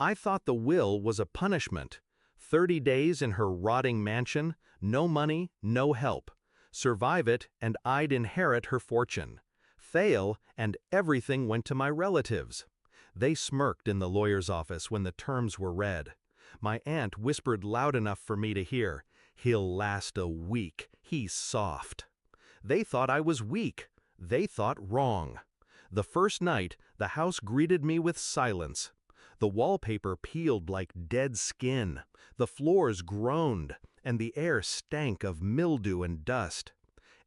I thought the will was a punishment. 30 days in her rotting mansion, no money, no help. Survive it, and I'd inherit her fortune. Fail, and everything went to my relatives. They smirked in the lawyer's office when the terms were read. My aunt whispered loud enough for me to hear, "He'll last a week, he's soft." They thought I was weak. They thought wrong. The first night, the house greeted me with silence. The wallpaper peeled like dead skin, the floors groaned, and the air stank of mildew and dust.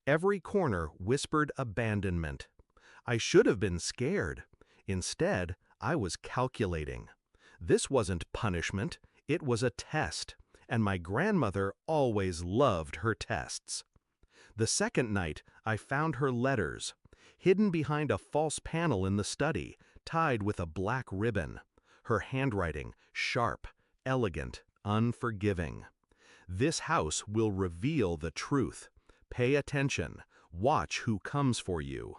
Every corner whispered abandonment. I should have been scared. Instead, I was calculating. This wasn't punishment, it was a test, and my grandmother always loved her tests. The second night, I found her letters, hidden behind a false panel in the study, tied with a black ribbon. Her handwriting, sharp, elegant, unforgiving. This house will reveal the truth. Pay attention. Watch who comes for you.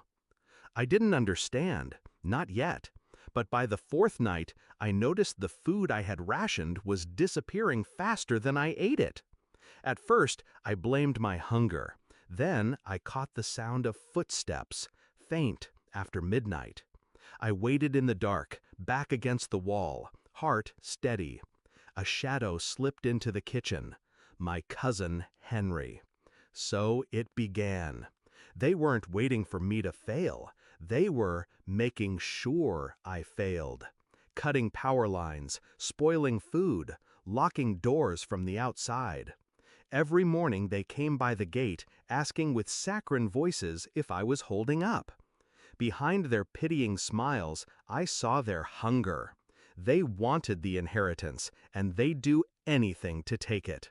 I didn't understand, not yet, but by the fourth night, I noticed the food I had rationed was disappearing faster than I ate it. At first, I blamed my hunger. Then I caught the sound of footsteps, faint after midnight. I waited in the dark, back against the wall, heart steady. A shadow slipped into the kitchen. My cousin Henry. So it began. They weren't waiting for me to fail. They were making sure I failed. Cutting power lines, spoiling food, locking doors from the outside. Every morning they came by the gate, asking with saccharine voices if I was holding up. Behind their pitying smiles, I saw their hunger. They wanted the inheritance, and they'd do anything to take it.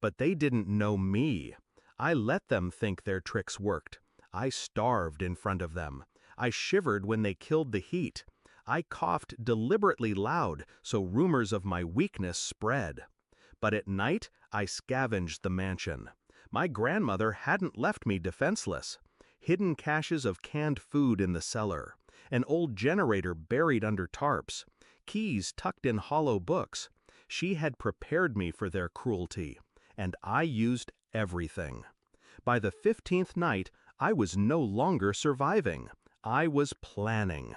But they didn't know me. I let them think their tricks worked. I starved in front of them. I shivered when they killed the heat. I coughed deliberately loud so rumors of my weakness spread. But at night, I scavenged the mansion. My grandmother hadn't left me defenseless. Hidden caches of canned food in the cellar, an old generator buried under tarps, keys tucked in hollow books. She had prepared me for their cruelty, and I used everything. By the 15th night, I was no longer surviving. I was planning.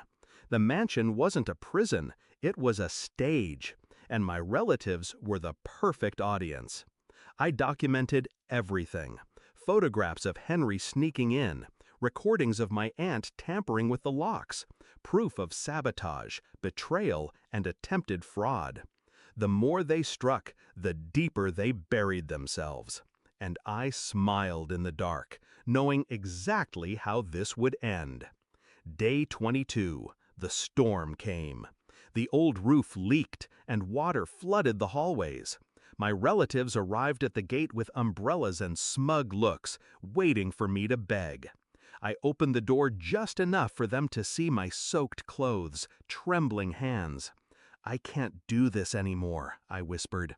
The mansion wasn't a prison, it was a stage, and my relatives were the perfect audience. I documented everything. Photographs of Henry sneaking in, recordings of my aunt tampering with the locks, proof of sabotage, betrayal, and attempted fraud. The more they struck, the deeper they buried themselves. And I smiled in the dark, knowing exactly how this would end. Day 22, the storm came. The old roof leaked, and water flooded the hallways. My relatives arrived at the gate with umbrellas and smug looks, waiting for me to beg. I opened the door just enough for them to see my soaked clothes, trembling hands. "I can't do this anymore," I whispered.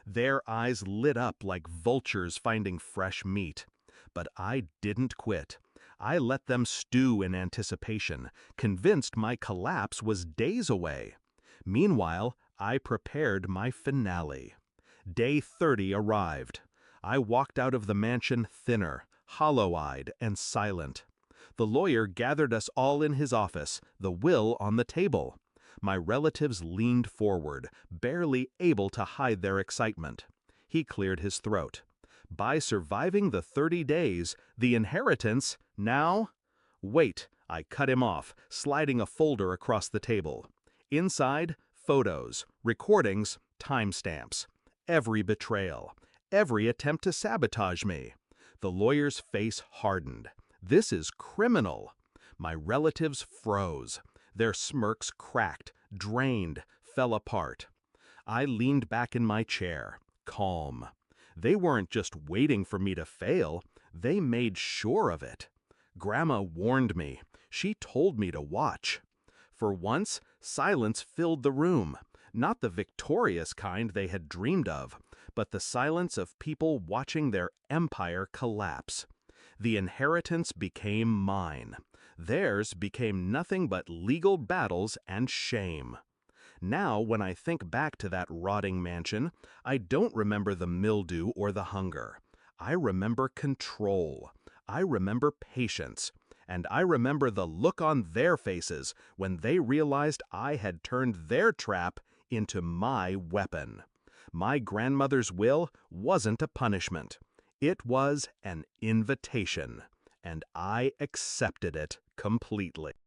Their eyes lit up like vultures finding fresh meat. But I didn't quit. I let them stew in anticipation, convinced my collapse was days away. Meanwhile, I prepared my finale. Day 30 arrived. I walked out of the mansion thinner, hollow-eyed, and silent. The lawyer gathered us all in his office, the will on the table. My relatives leaned forward, barely able to hide their excitement. He cleared his throat. By surviving the 30 days, the inheritance, now... Wait, I cut him off, sliding a folder across the table. Inside, photos, recordings, timestamps. Every betrayal, every attempt to sabotage me. The lawyer's face hardened. This is criminal. My relatives froze. Their smirks cracked, drained, fell apart. I leaned back in my chair, calm. They weren't just waiting for me to fail, they made sure of it. Grandma warned me. She told me to watch. For once, silence filled the room. Not the victorious kind they had dreamed of, but the silence of people watching their empire collapse. The inheritance became mine. Theirs became nothing but legal battles and shame. Now, when I think back to that rotting mansion, I don't remember the mildew or the hunger. I remember control. I remember patience. And I remember the look on their faces when they realized I had turned their trap into my weapon. My grandmother's will wasn't a punishment. It was an invitation, and I accepted it completely.